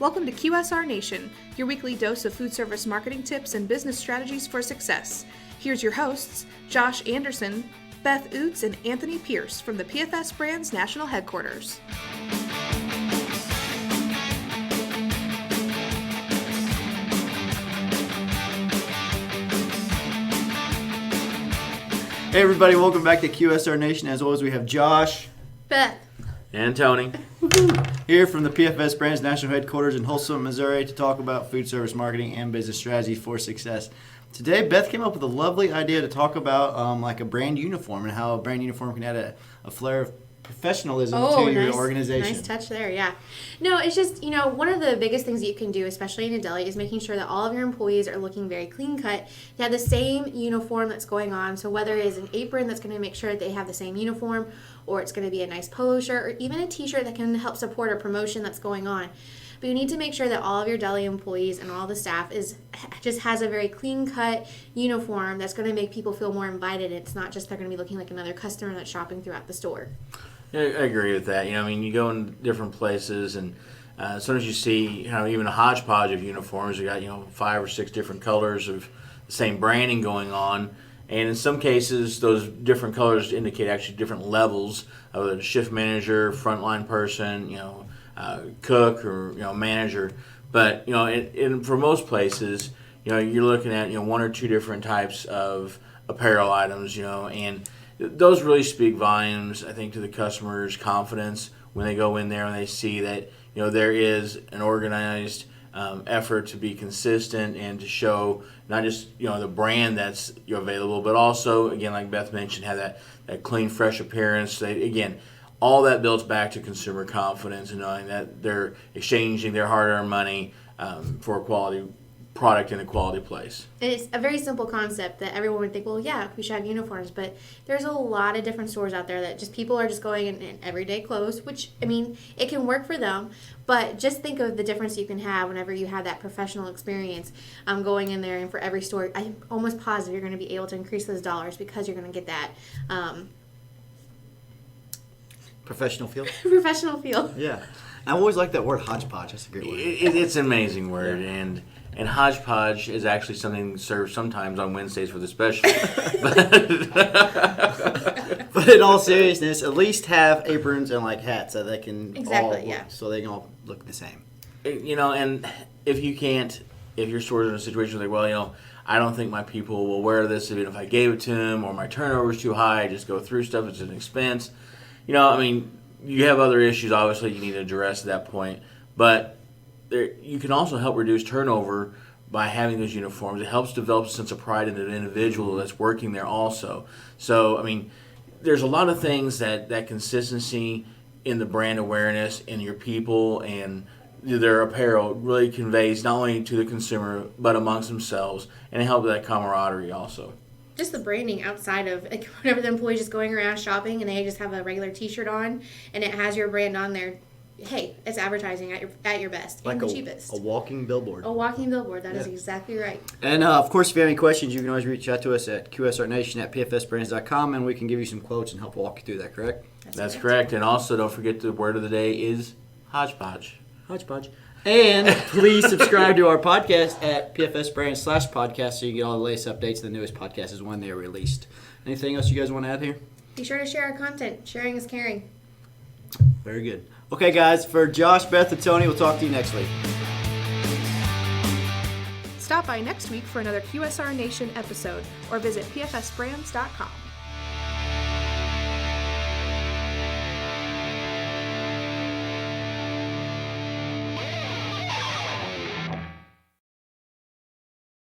Welcome to QSR Nation, your weekly dose of food service marketing tips and business strategies for success. Here's your hosts, Josh Anderson, Beth Oots, and Anthony Pierce from the PFS Brands National Headquarters. Hey everybody, welcome back to QSR Nation. As always, we have Josh, Beth, and Tony here from the PFS Brands National Headquarters in Wholesome, Missouri to talk about food service marketing and business strategy for success. Today, Beth came up with a lovely idea to talk about like a brand uniform and how a brand uniform can add a flair of professionalism to your organization. Nice touch there, yeah. No, it's just, one of the biggest things that you can do, especially in a deli, is making sure that all of your employees are looking very clean cut. They have the same uniform that's going on. So whether it is an apron that's going to make sure that they have the same uniform, or it's going to be a nice polo shirt, or even a t-shirt that can help support a promotion that's going on. But you need to make sure that all of your deli employees and all the staff just has a very clean-cut uniform that's going to make people feel more invited. It's not just they're going to be looking like another customer that's shopping throughout the store. Yeah, I agree with that. You go in different places, and sometimes you see, even a hodgepodge of uniforms. You got, 5 or 6 different colors of the same branding going on, and in some cases, those different colors indicate actually different levels of a shift manager, frontline person, cook, or manager. But for most places, you're looking at 1 or 2 different types of apparel items, and those really speak volumes, I think, to the customer's confidence when they go in there and they see that there is an organized effort to be consistent and to show not just the brand that's available, but also, again, like Beth mentioned, have that clean, fresh appearance. All that builds back to consumer confidence and knowing that they're exchanging their hard-earned money for a quality product in a quality place. And it's a very simple concept that everyone would think, well, yeah, we should have uniforms, but there's a lot of different stores out there that just people are just going in everyday clothes, which, it can work for them, but just think of the difference you can have whenever you have that professional experience going in there. And for every store, I'm almost positive you're going to be able to increase those dollars because you're going to get that Professional feel? professional feel. Yeah. I always like that word hodgepodge. That's a great word. It's an amazing word, and hodgepodge is actually something served sometimes on Wednesdays for the special. But in all seriousness, at least have aprons and hats so they can so they can all look the same. And if your store's in a situation like, I don't think my people will wear this even if I gave it to them, or my turnover's too high, I just go through stuff, it's an expense. You have other issues, obviously, you need to address at that point. But you can also help reduce turnover by having those uniforms. It helps develop a sense of pride in the individual that's working there also. So, there's a lot of things that consistency in the brand awareness in your people and their apparel really conveys not only to the consumer, but amongst themselves, and it helps with that camaraderie also. Just the branding outside of, whenever the employee's just going around shopping and they just have a regular t-shirt on and it has your brand on there, hey, it's advertising at your best and the cheapest. A walking billboard. A walking billboard, that is exactly right. And of course, if you have any questions, you can always reach out to us at QSRNation@pfsbrands.com, and we can give you some quotes and help walk you through that, correct? That's correct. And also, don't forget the word of the day is hodgepodge. Hodgepodge. And please subscribe to our podcast at pfsbrands/podcast so you get all the latest updates. The newest podcast is when they're released. Anything else you guys want to add here? Be sure to share our content. Sharing is caring. Very good. Okay, guys, for Josh, Beth, and Tony, we'll talk to you next week. Stop by next week for another QSR Nation episode or visit pfsbrands.com.